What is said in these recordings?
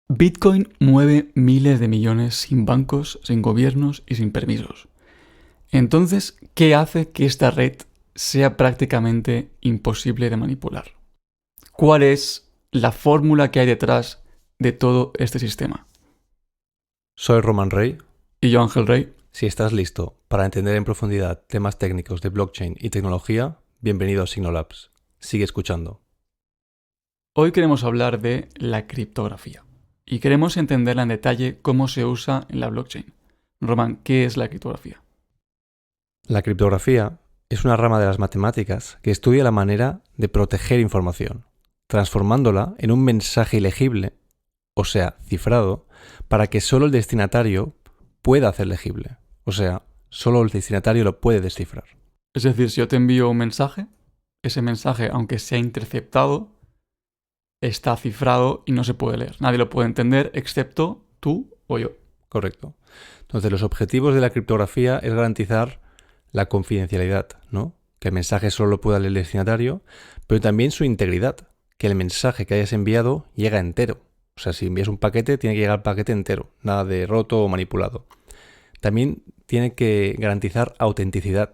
Bitcoin mueve miles de millones sin bancos, sin gobiernos y sin permisos. Entonces, ¿qué hace que esta red sea prácticamente imposible de manipular? ¿Cuál es la fórmula que hay detrás de todo este sistema? Soy Roman Rey. Y yo, Ángel Rey. Si estás listo para entender en profundidad temas técnicos de blockchain y tecnología, bienvenido a Signolabs. Sigue escuchando. Hoy queremos hablar de la criptografía y queremos entenderla en detalle cómo se usa en la blockchain. Roman, ¿qué es la criptografía? La criptografía es una rama de las matemáticas que estudia la manera de proteger información, transformándola en un mensaje ilegible, o sea, cifrado, para que solo el destinatario pueda hacer legible. O sea, solo el destinatario lo puede descifrar. Es decir, si yo te envío un mensaje, ese mensaje, aunque sea interceptado, está cifrado y no se puede leer. Nadie lo puede entender excepto tú o yo. Correcto. Entonces, los objetivos de la criptografía es garantizar la confidencialidad, ¿no? Que el mensaje solo lo pueda leer el destinatario, pero también su integridad, que el mensaje que hayas enviado llega entero. O sea, si envías un paquete, tiene que llegar el paquete entero, nada de roto o manipulado. También tiene que garantizar autenticidad.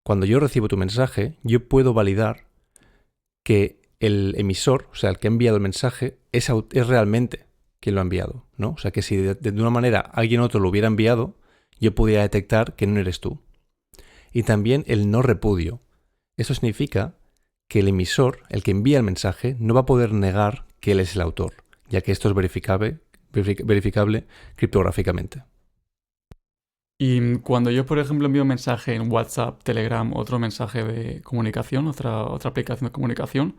Cuando yo recibo tu mensaje, yo puedo validar que el emisor, o sea, el que ha enviado el mensaje, es realmente quien lo ha enviado, ¿no? O sea, que si de una manera alguien otro lo hubiera enviado, yo podría detectar que no eres tú. Y también el no repudio. Eso significa que el emisor, el que envía el mensaje, no va a poder negar que él es el autor, ya que esto es verificable criptográficamente. Y cuando yo, por ejemplo, envío un mensaje en WhatsApp, Telegram, otro mensaje de comunicación, otra aplicación de comunicación,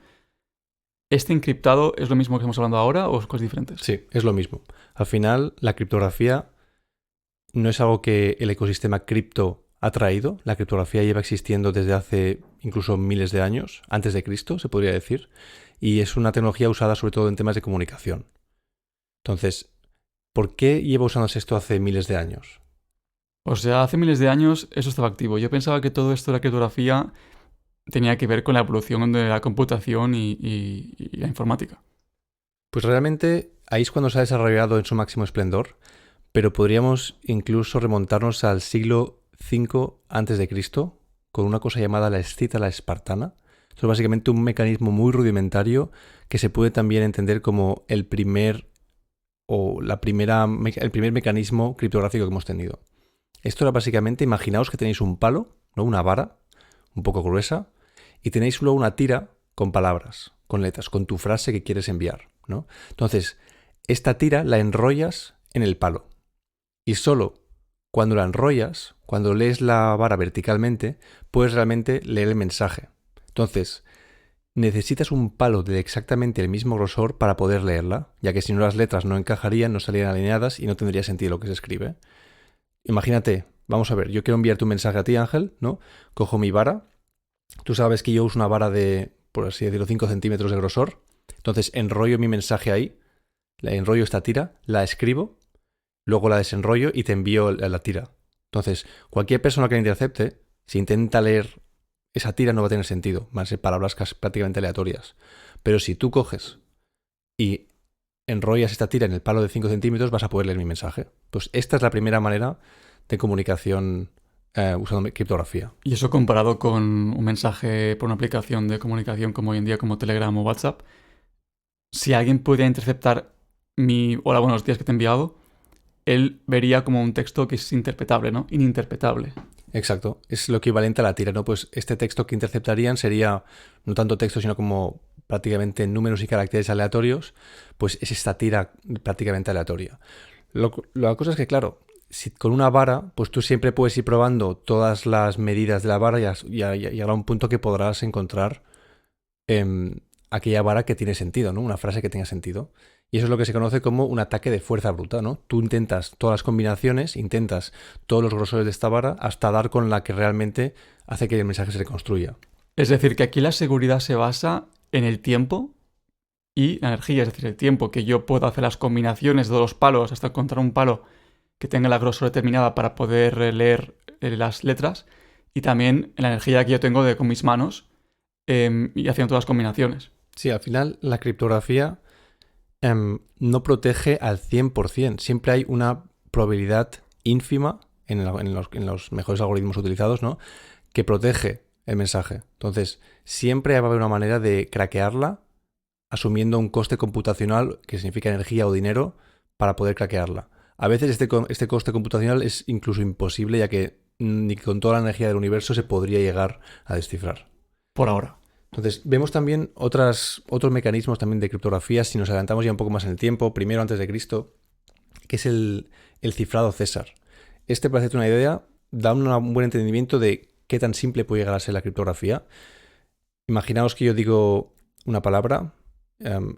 ¿este encriptado es lo mismo que estamos hablando ahora o es cosas diferentes? Sí, es lo mismo. Al final, la criptografía no es algo que el ecosistema cripto ha traído. La criptografía lleva existiendo desde hace incluso miles de años, antes de Cristo, se podría decir, y es una tecnología usada sobre todo en temas de comunicación. Entonces, ¿por qué lleva usándose esto hace miles de años? O sea, hace miles de años eso estaba activo. Yo pensaba que todo esto de la criptografía tenía que ver con la evolución de la computación y la informática. Pues realmente ahí es cuando se ha desarrollado en su máximo esplendor, pero podríamos incluso remontarnos al siglo V a.C. con una cosa llamada la escítala espartana. Esto es básicamente un mecanismo muy rudimentario que se puede también entender como el primer mecanismo criptográfico que hemos tenido. Esto era básicamente, imaginaos que tenéis un palo, ¿no? Una vara, un poco gruesa, y tenéis luego una tira con palabras, con letras, con tu frase que quieres enviar, ¿no? Entonces, esta tira la enrollas en el palo. Y solo cuando la enrollas, cuando lees la vara verticalmente, puedes realmente leer el mensaje. Entonces, necesitas un palo de exactamente el mismo grosor para poder leerla, ya que si no las letras no encajarían, no salían alineadas y no tendría sentido lo que se escribe. Imagínate, vamos a ver, yo quiero enviar tu mensaje a ti, Ángel, ¿no? Cojo mi vara. Tú sabes que yo uso una vara de, por así decirlo, 5 centímetros de grosor. Entonces enrollo mi mensaje ahí, le enrollo esta tira, la escribo, luego la desenrollo y te envío la tira. Entonces, cualquier persona que la intercepte, si intenta leer esa tira no va a tener sentido, van a ser palabras prácticamente aleatorias. Pero si tú coges y enrollas esta tira en el palo de 5 centímetros, vas a poder leer mi mensaje. Pues esta es la primera manera de comunicación usando criptografía. Y eso comparado con un mensaje por una aplicación de comunicación como hoy en día como Telegram o WhatsApp, si alguien pudiera interceptar mi hola, buenos días que te he enviado, él vería como un texto que es interpretable, ¿no? Ininterpretable. Exacto, es lo equivalente a la tira, ¿no? Pues este texto que interceptarían sería no tanto texto, sino como prácticamente números y caracteres aleatorios, pues es esta tira prácticamente aleatoria. La cosa es que, claro, si con una vara, pues tú siempre puedes ir probando todas las medidas de la vara y llegará un punto que podrás encontrar aquella vara que tiene sentido, ¿no? Una frase que tenga sentido. Y eso es lo que se conoce como un ataque de fuerza bruta, ¿no? Tú intentas todas las combinaciones, intentas todos los grosores de esta vara hasta dar con la que realmente hace que el mensaje se reconstruya. Es decir, que aquí la seguridad se basa en el tiempo y la energía, es decir, el tiempo que yo puedo hacer las combinaciones de los palos hasta encontrar un palo que tenga la grosor determinada para poder leer las letras, y también la energía que yo tengo con mis manos y haciendo todas las combinaciones. Sí, al final la criptografía no protege al 100%. Siempre hay una probabilidad ínfima en los mejores algoritmos utilizados, ¿no?, que protege el mensaje. Entonces, siempre va a haber una manera de craquearla asumiendo un coste computacional, que significa energía o dinero, para poder craquearla. A veces este coste computacional es incluso imposible, ya que ni con toda la energía del universo se podría llegar a descifrar. Por ahora. Entonces, vemos también otros mecanismos también de criptografía, si nos adelantamos ya un poco más en el tiempo, primero antes de Cristo, que es el cifrado César. Para hacerte una idea, da un buen entendimiento de qué tan simple puede llegar a ser la criptografía. Imaginaos que yo digo una palabra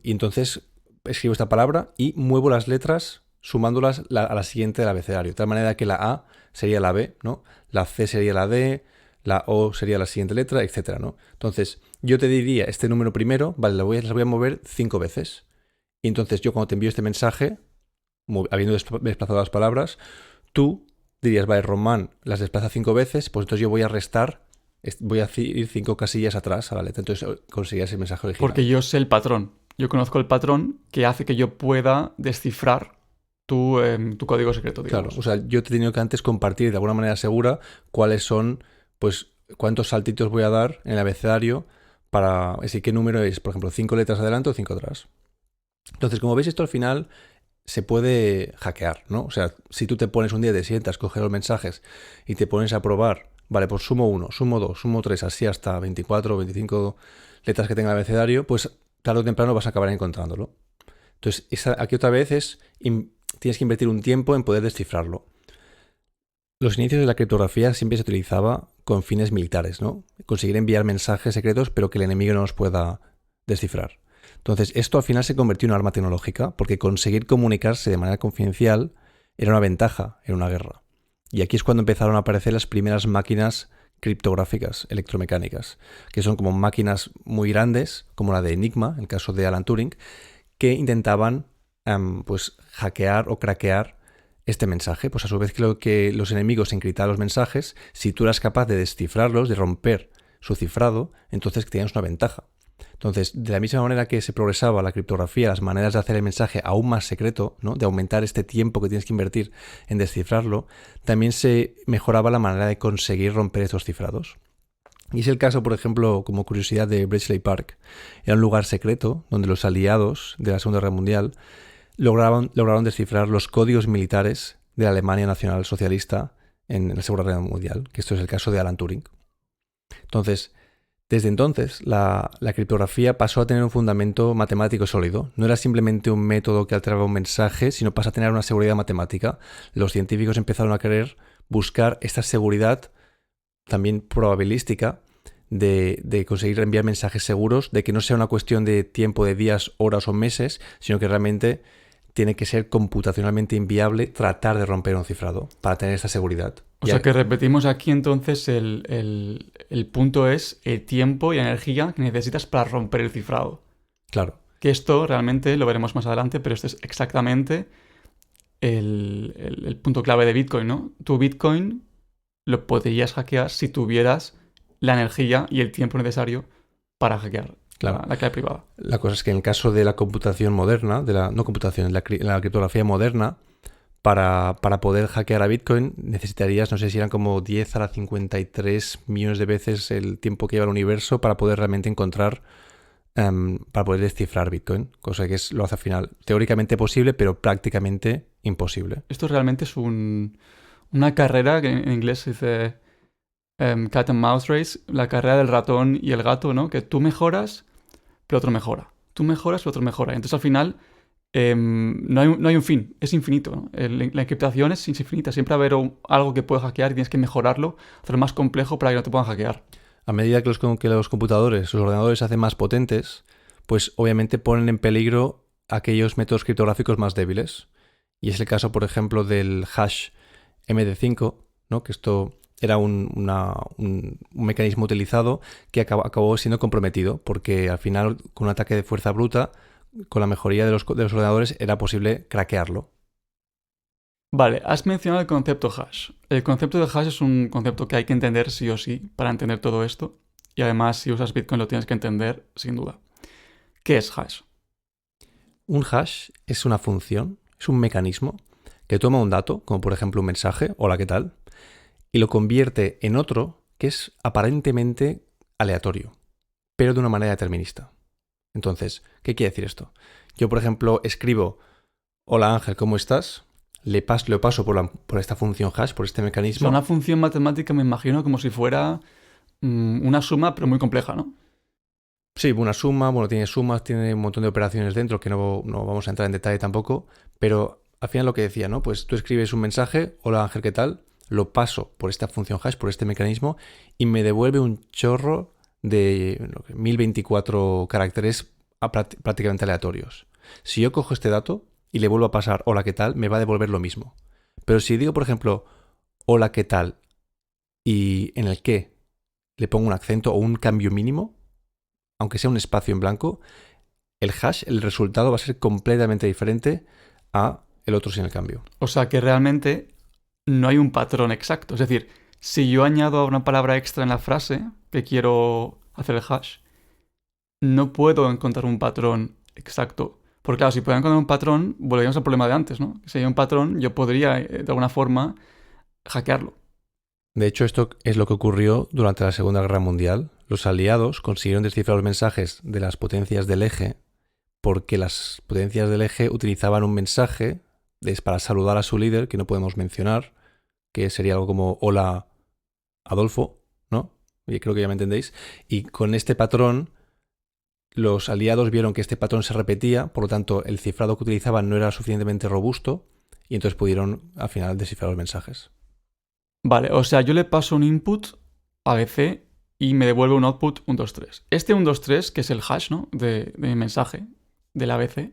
y entonces escribo esta palabra y muevo las letras sumándolas a la siguiente del abecedario. De tal manera que la A sería la B, ¿no? La C sería la D, la O sería la siguiente letra, etcétera, ¿no? Entonces, yo te diría este número primero, vale, las voy a mover 5 veces. Y entonces yo cuando te envío este mensaje, habiendo desplazado las palabras, tú dirías, vale, Román las desplaza 5 veces, pues entonces yo voy a restar, voy a ir 5 casillas atrás a la letra. Entonces conseguías el mensaje original. Porque yo sé el patrón. Yo conozco el patrón que hace que yo pueda descifrar tu código secreto, digamos. Claro, o sea, yo te he tenido que antes compartir de alguna manera segura cuáles son, pues, cuántos saltitos voy a dar en el abecedario para decir qué número es, por ejemplo, 5 letras adelante o 5 atrás. Entonces, como veis, esto al final se puede hackear, ¿no? O sea, si tú te pones un día, te sientas, coges los mensajes y te pones a probar, vale, pues sumo 1, sumo 2, sumo 3, así hasta 24 o 25 letras que tenga el abecedario, pues tarde o temprano vas a acabar encontrándolo. Entonces, aquí otra vez tienes que invertir un tiempo en poder descifrarlo. Los inicios de la criptografía siempre se utilizaba con fines militares, ¿no? Conseguir enviar mensajes secretos, pero que el enemigo no los pueda descifrar. Entonces, esto al final se convirtió en un arma tecnológica, porque conseguir comunicarse de manera confidencial era una ventaja en una guerra. Y aquí es cuando empezaron a aparecer las primeras máquinas criptográficas electromecánicas, que son como máquinas muy grandes, como la de Enigma, en el caso de Alan Turing, que intentaban pues hackear o craquear este mensaje. Pues a su vez que los enemigos encriptaban los mensajes, si tú eras capaz de descifrarlos, de romper su cifrado, entonces tenías una ventaja. Entonces, de la misma manera que se progresaba la criptografía, las maneras de hacer el mensaje aún más secreto, ¿no?, de aumentar este tiempo que tienes que invertir en descifrarlo, también se mejoraba la manera de conseguir romper estos cifrados. Y es el caso, por ejemplo, como curiosidad, de Bletchley Park. Era un lugar secreto donde los aliados de la Segunda Guerra Mundial lograron descifrar los códigos militares de la Alemania Nacional Socialista en la Segunda Guerra Mundial, que esto es el caso de Alan Turing. Entonces, desde entonces, la criptografía pasó a tener un fundamento matemático sólido. No era simplemente un método que alteraba un mensaje, sino pasa a tener una seguridad matemática. Los científicos empezaron a querer buscar esta seguridad también probabilística de conseguir enviar mensajes seguros, de que no sea una cuestión de tiempo de días, horas o meses, sino que realmente tiene que ser computacionalmente inviable tratar de romper un cifrado para tener esa seguridad. O sea que repetimos aquí entonces el punto es el tiempo y energía que necesitas para romper el cifrado. Claro. Que esto realmente lo veremos más adelante, pero este es exactamente el punto clave de Bitcoin, ¿no? Tu Bitcoin lo podrías hackear si tuvieras la energía y el tiempo necesario para hackear la clave privada. La cosa es que en el caso de la computación moderna, la criptografía moderna, para poder hackear a Bitcoin necesitarías, no sé si eran como 10 a la 53 millones de veces el tiempo que lleva el universo para poder realmente encontrar, para poder descifrar Bitcoin, cosa que lo hace al final teóricamente posible, pero prácticamente imposible. Esto realmente es una carrera que en inglés se dice cat and mouse race, la carrera del ratón y el gato, ¿no? Que tú mejoras, pero otro mejora. Tú mejoras, pero otro mejora. Entonces al final no hay un fin, es infinito, ¿no? La encriptación es infinita, siempre va a haber algo que puedes hackear y tienes que mejorarlo, hacerlo más complejo para que no te puedan hackear. A medida que los computadores, los ordenadores se hacen más potentes, pues obviamente ponen en peligro aquellos métodos criptográficos más débiles. Y es el caso, por ejemplo, del hash MD5, ¿no? Que esto era un mecanismo utilizado que acabó siendo comprometido, porque al final, con un ataque de fuerza bruta, con la mejoría de los ordenadores, era posible craquearlo. Vale, has mencionado el concepto hash. El concepto de hash es un concepto que hay que entender sí o sí para entender todo esto. Y además, si usas Bitcoin lo tienes que entender sin duda. ¿Qué es hash? Un hash es una función, es un mecanismo que toma un dato, como por ejemplo un mensaje, hola, ¿qué tal?, y lo convierte en otro que es aparentemente aleatorio, pero de una manera determinista. Entonces, ¿qué quiere decir esto? Yo, por ejemplo, escribo, hola Ángel, ¿cómo estás? Lo paso por esta función hash, por este O sea, mecanismo. una función matemática me imagino como si fuera una suma, pero muy compleja, ¿no? Sí, una suma, bueno, tiene sumas, tiene un montón de operaciones dentro que no vamos a entrar en detalle tampoco, pero al final lo que decía, ¿no? Pues tú escribes un mensaje, hola Ángel, ¿qué tal? Lo paso por esta función hash, por este mecanismo, y me devuelve un chorro de 1024 caracteres prácticamente aleatorios. Si yo cojo este dato y le vuelvo a pasar hola, ¿qué tal?, me va a devolver lo mismo. Pero si digo, por ejemplo, hola, ¿qué tal?, y en el qué le pongo un acento o un cambio mínimo, aunque sea un espacio en blanco, el hash, el resultado va a ser completamente diferente a el otro sin el cambio. O sea que realmente no hay un patrón exacto. Es decir, si yo añado una palabra extra en la frase que quiero hacer el hash, no puedo encontrar un patrón exacto. Porque claro, si puedo encontrar un patrón, volveríamos al problema de antes, ¿no? Si hay un patrón, yo podría, de alguna forma, hackearlo. De hecho, esto es lo que ocurrió durante la Segunda Guerra Mundial. Los aliados consiguieron descifrar los mensajes de las potencias del eje porque las potencias del eje utilizaban un mensaje para saludar a su líder, que no podemos mencionar, que sería algo como hola Adolfo, ¿no? Y creo que ya me entendéis. Y con este patrón, los aliados vieron que este patrón se repetía, por lo tanto, el cifrado que utilizaban no era suficientemente robusto y entonces pudieron al final descifrar los mensajes. Vale, o sea, yo le paso un input ABC y me devuelve un output 123. Este 123, que es el hash, ¿no? De mi mensaje del ABC,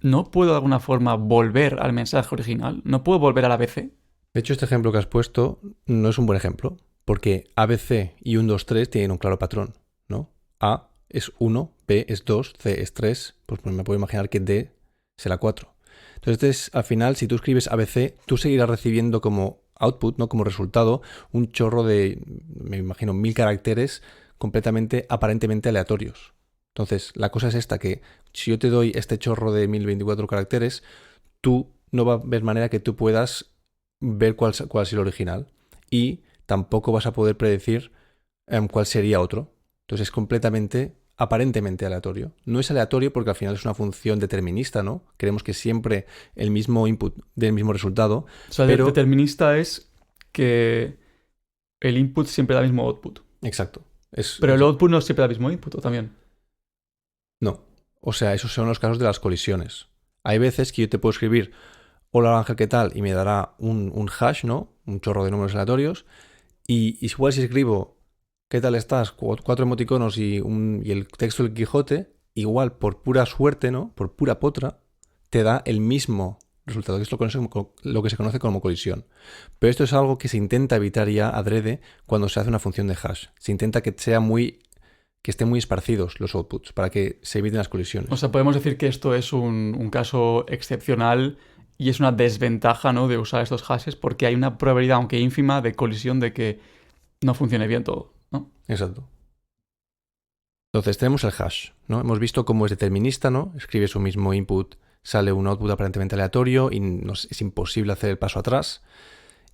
¿no puedo de alguna forma volver al mensaje original? ¿No puedo volver al ABC? De hecho, este ejemplo que has puesto no es un buen ejemplo, porque ABC y 1, 2, 3 tienen un claro patrón, ¿no? A es 1, B es 2, C es 3, pues me puedo imaginar que D será 4. Entonces, al final, si tú escribes ABC, tú seguirás recibiendo como output, ¿no? Como resultado, un chorro de, me imagino, 1000 caracteres completamente, aparentemente aleatorios. Entonces, la cosa es esta, que si yo te doy este chorro de 1024 caracteres, tú no va a haber manera que tú puedas ver cuál es el original y tampoco vas a poder predecir cuál sería otro. Entonces es completamente, aparentemente aleatorio. No es aleatorio porque al final es una función determinista, ¿no? Queremos que siempre el mismo input dé el mismo resultado. O sea, pero determinista es que el input siempre da el mismo output. Exacto. Pero el output no siempre da el mismo input, ¿o también? No. O sea, esos son los casos de las colisiones. Hay veces que yo te puedo escribir hola Ángel, ¿qué tal? Y me dará un hash, ¿no? Un chorro de números aleatorios. Y igual si escribo ¿qué tal estás? 4 emoticonos y el texto del Quijote, igual por pura suerte, ¿no? Por pura potra, te da el mismo resultado, que es lo que se conoce como colisión. Pero esto es algo que se intenta evitar ya adrede cuando se hace una función de hash. Se intenta que estén muy esparcidos los outputs para que se eviten las colisiones. O sea, podemos decir que esto es un caso excepcional y es una desventaja, ¿no? De usar estos hashes porque hay una probabilidad, aunque ínfima, de colisión de que no funcione bien todo, ¿no? Exacto. Entonces tenemos el hash, ¿no? Hemos visto cómo es determinista, ¿no? Escribe su mismo input, sale un output aparentemente aleatorio y es imposible hacer el paso atrás.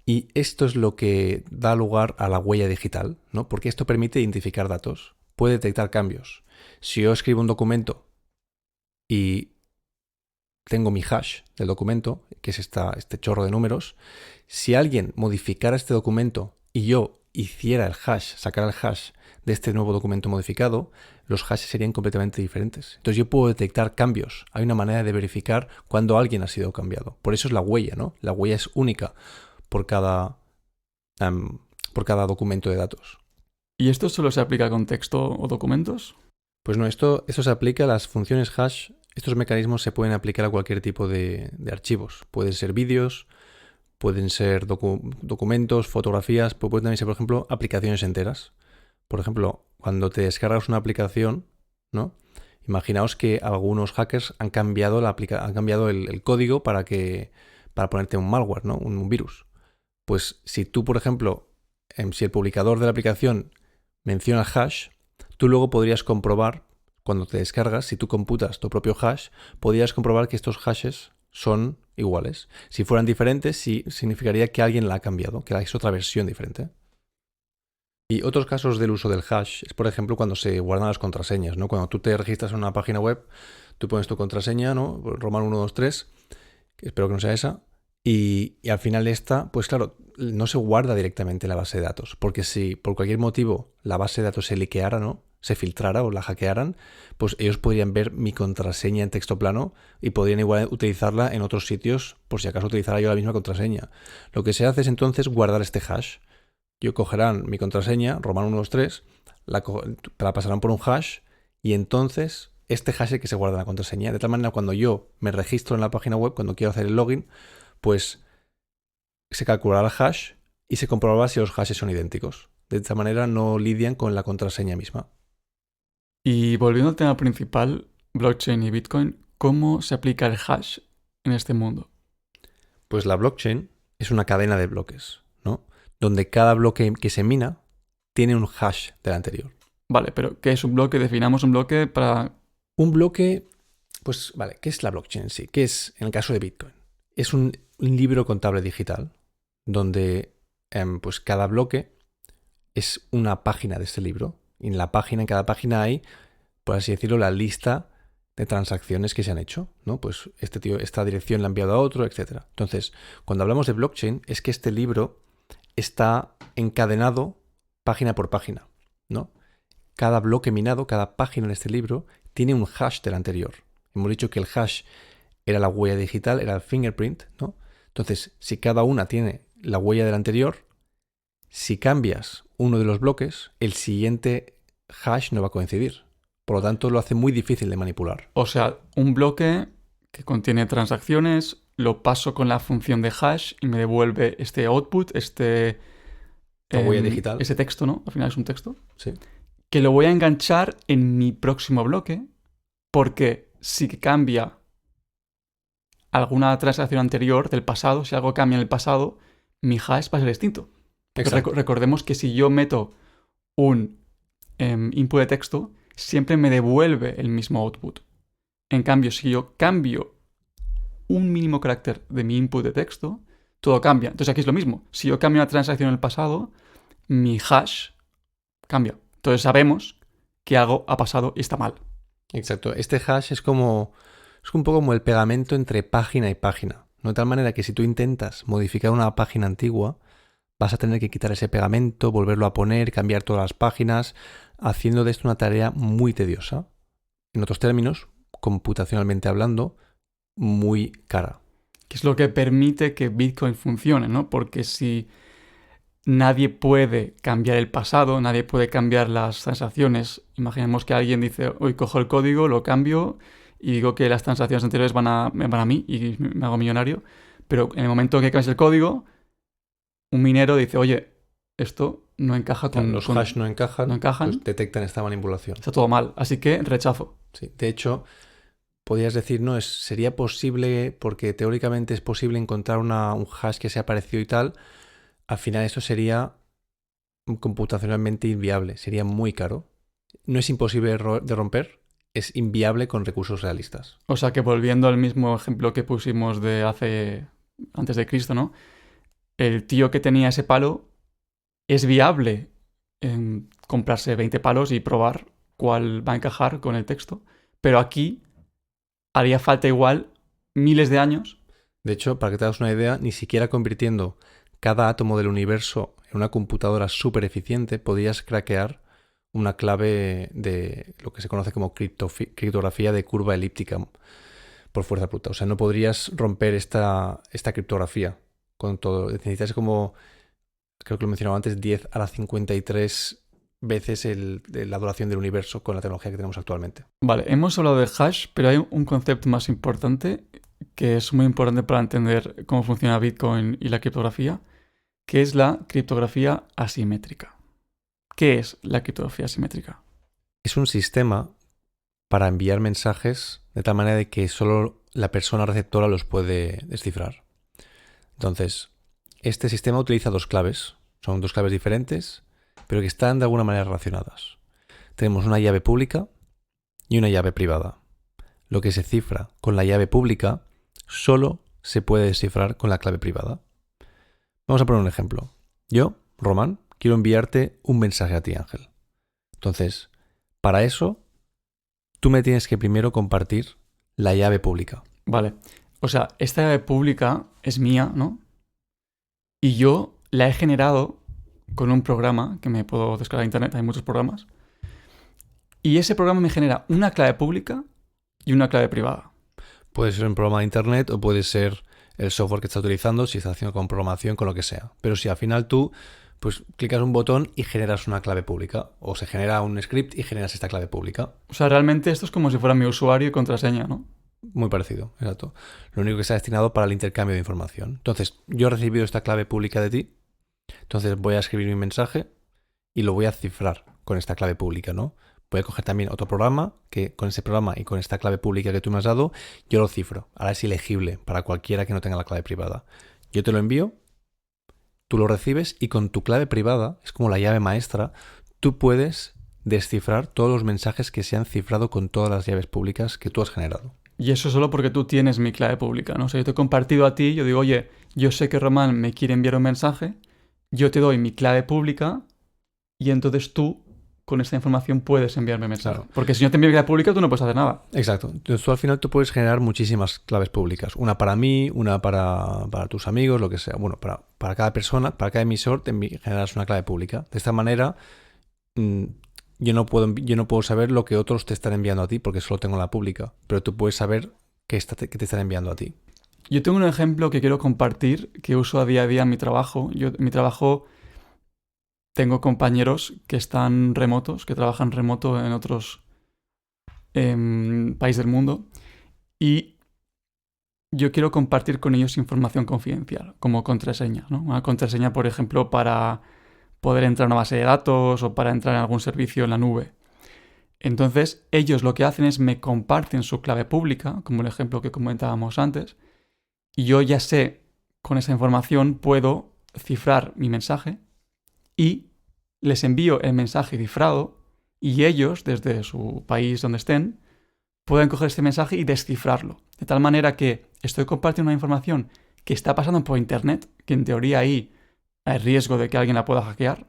Y esto es lo que da lugar a la huella digital, ¿no? Porque esto permite identificar datos, puede detectar cambios. Si yo escribo un documento y tengo mi hash del documento, que es este chorro de números, si alguien modificara este documento y yo hiciera el hash, sacara el hash de este nuevo documento modificado, los hashes serían completamente diferentes. Entonces yo puedo detectar cambios. Hay una manera de verificar cuando alguien ha sido cambiado. Por eso es la huella, ¿no? La huella es única por cada documento de datos. ¿Y esto solo se aplica con texto o documentos? Pues no, esto se aplica a las funciones hash. Estos mecanismos se pueden aplicar a cualquier tipo de archivos. Pueden ser vídeos, pueden ser documentos, fotografías, pueden también ser, por ejemplo, aplicaciones enteras. Por ejemplo, cuando te descargas una aplicación, ¿no? Imaginaos que algunos hackers han cambiado el código para ponerte un malware, ¿no? Un virus. Pues si tú, por ejemplo, si el publicador de la aplicación menciona el hash, tú luego podrías comprobar cuando te descargas, si tú computas tu propio hash, podrías comprobar que estos hashes son iguales. Si fueran diferentes, sí significaría que alguien la ha cambiado, que es otra versión diferente. Y otros casos del uso del hash es, por ejemplo, cuando se guardan las contraseñas, ¿no? Cuando tú te registras en una página web, tú pones tu contraseña, ¿no? Roman 123, que espero que no sea esa, y al final esta, pues claro, no se guarda directamente en la base de datos, porque si por cualquier motivo la base de datos se liqueara, ¿no? Se filtrara o la hackearan, pues ellos podrían ver mi contraseña en texto plano y podrían igual utilizarla en otros sitios por si acaso utilizara yo la misma contraseña. Lo que se hace es entonces guardar este hash. Cogerán mi contraseña, Roman123, la pasarán por un hash y entonces este hash es el que se guarda en la contraseña. De tal manera, cuando yo me registro en la página web, cuando quiero hacer el login, pues se calculará el hash y se comprobará si los hashes son idénticos. De esta manera no lidian con la contraseña misma. Y volviendo al tema principal, blockchain y Bitcoin, ¿cómo se aplica el hash en este mundo? Pues la blockchain es una cadena de bloques, ¿no? Donde cada bloque que se mina tiene un hash del anterior. Vale, pero ¿qué es un bloque? Definamos un bloque para... Un bloque, pues vale, ¿qué es la blockchain en sí? ¿Qué es en el caso de Bitcoin? Es un libro contable digital donde pues cada bloque es una página de este libro. Y en cada página hay, por así decirlo, la lista de transacciones que se han hecho, ¿no? Pues esta dirección la ha enviado a otro, etc. Entonces, cuando hablamos de blockchain, es que este libro está encadenado página por página, ¿no? Cada bloque minado, cada página en este libro, tiene un hash del anterior. Hemos dicho que el hash era la huella digital, era el fingerprint, ¿no? Entonces, si cada una tiene la huella del anterior, si cambias uno de los bloques, el siguiente hash no va a coincidir. Por lo tanto, lo hace muy difícil de manipular. O sea, un bloque que contiene transacciones, lo paso con la función de hash y me devuelve este output, La huella digital. ese texto, ¿no? Al final es un texto. Sí. Que lo voy a enganchar en mi próximo bloque, porque si cambia alguna transacción anterior del pasado, si algo cambia en el pasado, mi hash va a ser distinto. Recordemos que si yo meto un input de texto, siempre me devuelve el mismo output. En cambio, si yo cambio un mínimo carácter de mi input de texto, todo cambia. Entonces aquí es lo mismo. Si yo cambio una transacción en el pasado, mi hash cambia. Entonces sabemos que algo ha pasado y está mal. Exacto. Este hash es un poco como el pegamento entre página y página. ¿No? De tal manera que si tú intentas modificar una página antigua, vas a tener que quitar ese pegamento, volverlo a poner, cambiar todas las páginas, haciendo de esto una tarea muy tediosa. En otros términos, computacionalmente hablando, muy cara. Que es lo que permite que Bitcoin funcione, ¿no? Porque si nadie puede cambiar el pasado, nadie puede cambiar las transacciones. Imaginemos que alguien dice, hoy cojo el código, lo cambio y digo que las transacciones anteriores van a mí y me hago millonario. Pero en el momento que cambias el código, un minero dice, oye, esto no encaja con... Los hash no encajan, pues detectan esta manipulación. Está todo mal, así que rechazo. Sí, de hecho, podrías decir, no, sería posible, porque teóricamente es posible encontrar un hash que sea parecido y tal. Al final esto sería computacionalmente inviable, sería muy caro. No es imposible de romper, es inviable con recursos realistas. O sea que volviendo al mismo ejemplo que pusimos de antes de Cristo, ¿no? El tío que tenía ese palo es viable en comprarse 20 palos y probar cuál va a encajar con el texto. Pero aquí haría falta igual miles de años. De hecho, para que te hagas una idea, ni siquiera convirtiendo cada átomo del universo en una computadora súper eficiente podrías craquear una clave de lo que se conoce como criptografía de curva elíptica por fuerza bruta. O sea, no podrías romper esta criptografía con todo. Necesitas como, creo que lo mencionaba antes, 10 a la 53 veces la duración del universo con la tecnología que tenemos actualmente. Vale, hemos hablado de hash, pero hay un concepto más importante que es muy importante para entender cómo funciona Bitcoin y la criptografía, que es la criptografía asimétrica. ¿Qué es la criptografía asimétrica? Es un sistema para enviar mensajes de tal manera de que solo la persona receptora los puede descifrar. Entonces, este sistema utiliza dos claves. Son dos claves diferentes, pero que están de alguna manera relacionadas. Tenemos una llave pública y una llave privada. Lo que se cifra con la llave pública solo se puede descifrar con la clave privada. Vamos a poner un ejemplo. Yo, Román, quiero enviarte un mensaje a ti, Ángel. Entonces, para eso, tú me tienes que primero compartir la llave pública. Vale. O sea, esta llave pública es mía, ¿no? Y yo la he generado con un programa que me puedo descargar de internet, hay muchos programas. Y ese programa me genera una clave pública y una clave privada. Puede ser un programa de internet o puede ser el software que estás utilizando, si estás haciendo con programación, con lo que sea. Pero si al final tú pues clicas un botón y generas una clave pública, o se genera un script y generas esta clave pública. O sea, realmente esto es como si fuera mi usuario y contraseña, ¿no? Muy parecido, exacto. Lo único que está destinado para el intercambio de información. Entonces, yo he recibido esta clave pública de ti, entonces voy a escribir mi mensaje y lo voy a cifrar con esta clave pública, ¿no? Voy a coger también otro programa que con ese programa y con esta clave pública que tú me has dado, yo lo cifro. Ahora es ilegible para cualquiera que no tenga la clave privada. Yo te lo envío, tú lo recibes y con tu clave privada, es como la llave maestra, tú puedes descifrar todos los mensajes que se han cifrado con todas las llaves públicas que tú has generado. Y eso solo porque tú tienes mi clave pública, ¿no? O sea, yo te he compartido a ti, yo digo, oye, yo sé que Román me quiere enviar un mensaje, yo te doy mi clave pública y entonces tú, con esta información, puedes enviarme mensaje. Claro. Porque si no te envío mi clave pública, tú no puedes hacer nada. Exacto. Entonces tú al final tú puedes generar muchísimas claves públicas. Una para mí, una para tus amigos, lo que sea. Bueno, para cada persona, para cada emisor, generas una clave pública. De esta manera, yo no puedo saber lo que otros te están enviando a ti porque solo tengo la pública. Pero tú puedes saber qué te están enviando a ti. Yo tengo un ejemplo que quiero compartir que uso a día en mi trabajo. Yo en mi trabajo tengo compañeros que están remotos, que trabajan remoto en otros países del mundo y yo quiero compartir con ellos información confidencial, como contraseña, ¿no? Una contraseña, por ejemplo, para poder entrar a una base de datos o para entrar en algún servicio en la nube. Entonces, ellos lo que hacen es me comparten su clave pública, como el ejemplo que comentábamos antes, y yo ya sé, con esa información puedo cifrar mi mensaje y les envío el mensaje cifrado y ellos, desde su país donde estén, pueden coger este mensaje y descifrarlo. De tal manera que estoy compartiendo una información que está pasando por internet, que en teoría ahí hay riesgo de que alguien la pueda hackear,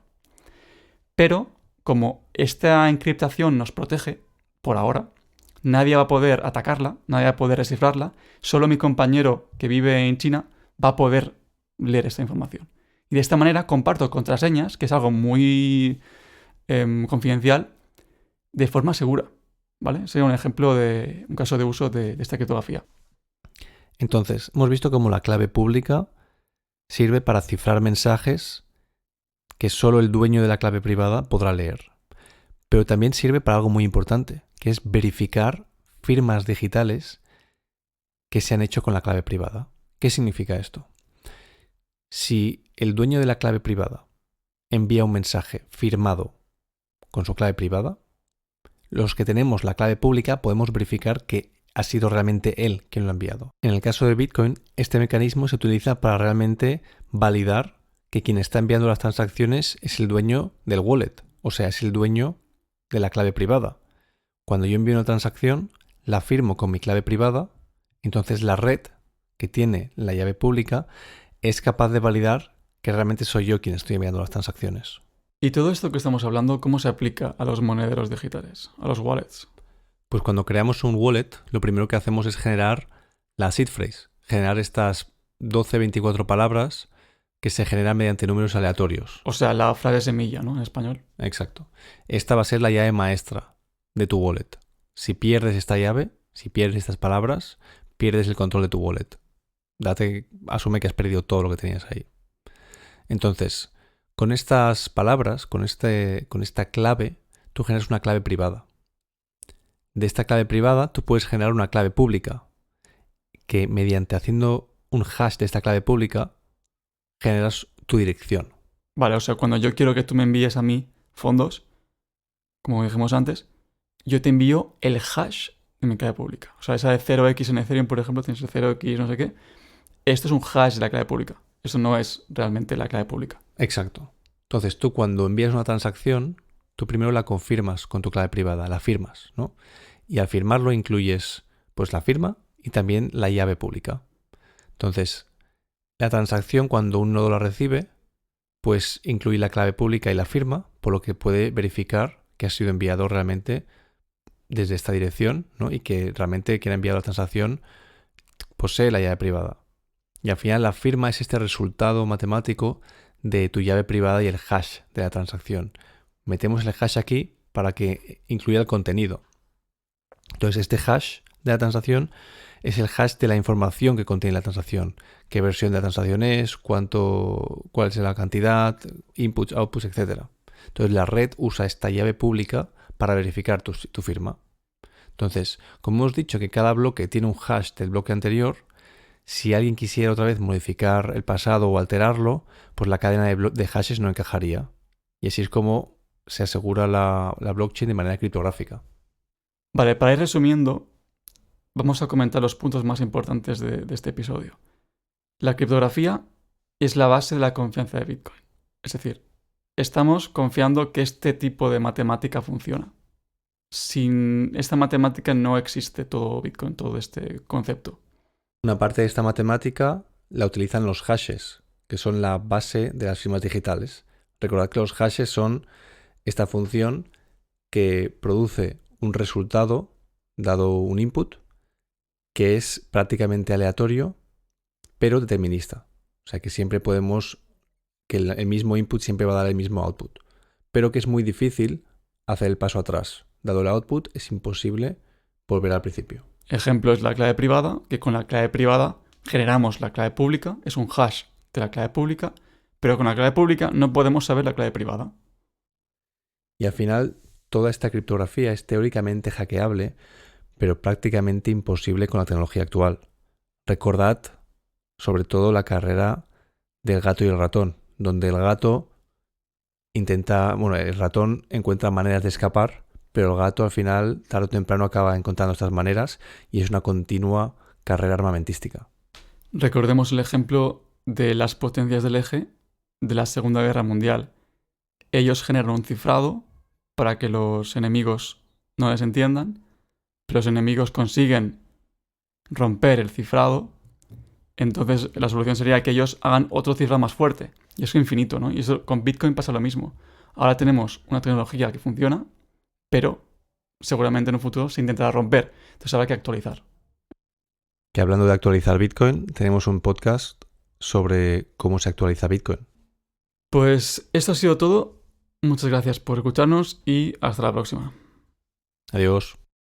pero como esta encriptación nos protege, por ahora, nadie va a poder atacarla, nadie va a poder descifrarla, solo mi compañero que vive en China va a poder leer esta información. Y de esta manera comparto contraseñas, que es algo muy confidencial, de forma segura, ¿vale? Sería un ejemplo de un caso de uso de esta criptografía. Entonces, hemos visto cómo la clave pública sirve para cifrar mensajes que solo el dueño de la clave privada podrá leer. Pero también sirve para algo muy importante, que es verificar firmas digitales que se han hecho con la clave privada. ¿Qué significa esto? Si el dueño de la clave privada envía un mensaje firmado con su clave privada, los que tenemos la clave pública podemos verificar que ha sido realmente él quien lo ha enviado. En el caso de Bitcoin, este mecanismo se utiliza para realmente validar que quien está enviando las transacciones es el dueño del wallet, o sea, es el dueño de la clave privada. Cuando yo envío una transacción, la firmo con mi clave privada, entonces la red que tiene la llave pública es capaz de validar que realmente soy yo quien estoy enviando las transacciones. Y todo esto que estamos hablando, ¿cómo se aplica a los monederos digitales, a los wallets? Pues cuando creamos un wallet, lo primero que hacemos es generar la seed phrase, generar estas 12-24 palabras que se generan mediante números aleatorios. O sea, la frase semilla, ¿no? En español. Exacto. Esta va a ser la llave maestra de tu wallet. Si pierdes esta llave, si pierdes estas palabras, pierdes el control de tu wallet. Asume que has perdido todo lo que tenías ahí. Entonces, con estas palabras, con esta clave, tú generas una clave privada. De esta clave privada, tú puedes generar una clave pública que mediante haciendo un hash de esta clave pública, generas tu dirección. Vale, o sea, cuando yo quiero que tú me envíes a mí fondos, como dijimos antes, yo te envío el hash de mi clave pública. O sea, esa de 0x en Ethereum, por ejemplo, tienes el 0x no sé qué. Esto es un hash de la clave pública. Eso no es realmente la clave pública. Exacto. Entonces tú cuando envías una transacción, tú primero la confirmas con tu clave privada, la firmas, ¿no? y al firmarlo incluyes pues la firma y también la llave pública. Entonces, la transacción cuando un nodo la recibe, pues incluye la clave pública y la firma, por lo que puede verificar que ha sido enviado realmente desde esta dirección, ¿no? Y que realmente quien ha enviado la transacción posee la llave privada. Y al final la firma es este resultado matemático de tu llave privada y el hash de la transacción. Metemos el hash aquí para que incluya el contenido. Entonces este hash de la transacción es el hash de la información que contiene la transacción. Qué versión de la transacción es, cuál es la cantidad, inputs, outputs, etc. Entonces la red usa esta llave pública para verificar tu firma. Entonces, como hemos dicho que cada bloque tiene un hash del bloque anterior, si alguien quisiera otra vez modificar el pasado o alterarlo, pues la cadena de hashes no encajaría. Y así es como se asegura la blockchain de manera criptográfica. Vale, para ir resumiendo, vamos a comentar los puntos más importantes de este episodio. La criptografía es la base de la confianza de Bitcoin. Es decir, estamos confiando que este tipo de matemática funciona. Sin esta matemática no existe todo Bitcoin, todo este concepto. Una parte de esta matemática la utilizan los hashes, que son la base de las firmas digitales. Recordad que los hashes son esta función que produce un resultado dado un input que es prácticamente aleatorio, pero determinista. O sea que siempre que el mismo input siempre va a dar el mismo output. Pero que es muy difícil hacer el paso atrás. Dado el output, es imposible volver al principio. Ejemplo es la clave privada, que con la clave privada generamos la clave pública, es un hash de la clave pública, pero con la clave pública no podemos saber la clave privada. Y al final, toda esta criptografía es teóricamente hackeable, pero prácticamente imposible con la tecnología actual. Recordad sobre todo la carrera del gato y el ratón, donde el gato el ratón encuentra maneras de escapar, pero el gato al final, tarde o temprano, acaba encontrando estas maneras y es una continua carrera armamentística. Recordemos el ejemplo de las potencias del eje de la Segunda Guerra Mundial. Ellos generan un cifrado para que los enemigos no les entiendan, pero los enemigos consiguen romper el cifrado. Entonces la solución sería que ellos hagan otro cifrado más fuerte. Y eso es infinito, ¿no? Y eso con Bitcoin pasa lo mismo. Ahora tenemos una tecnología que funciona, pero seguramente en un futuro se intentará romper. Entonces habrá que actualizar. Que hablando de actualizar Bitcoin, tenemos un podcast sobre cómo se actualiza Bitcoin. Pues esto ha sido todo. Muchas gracias por escucharnos y hasta la próxima. Adiós.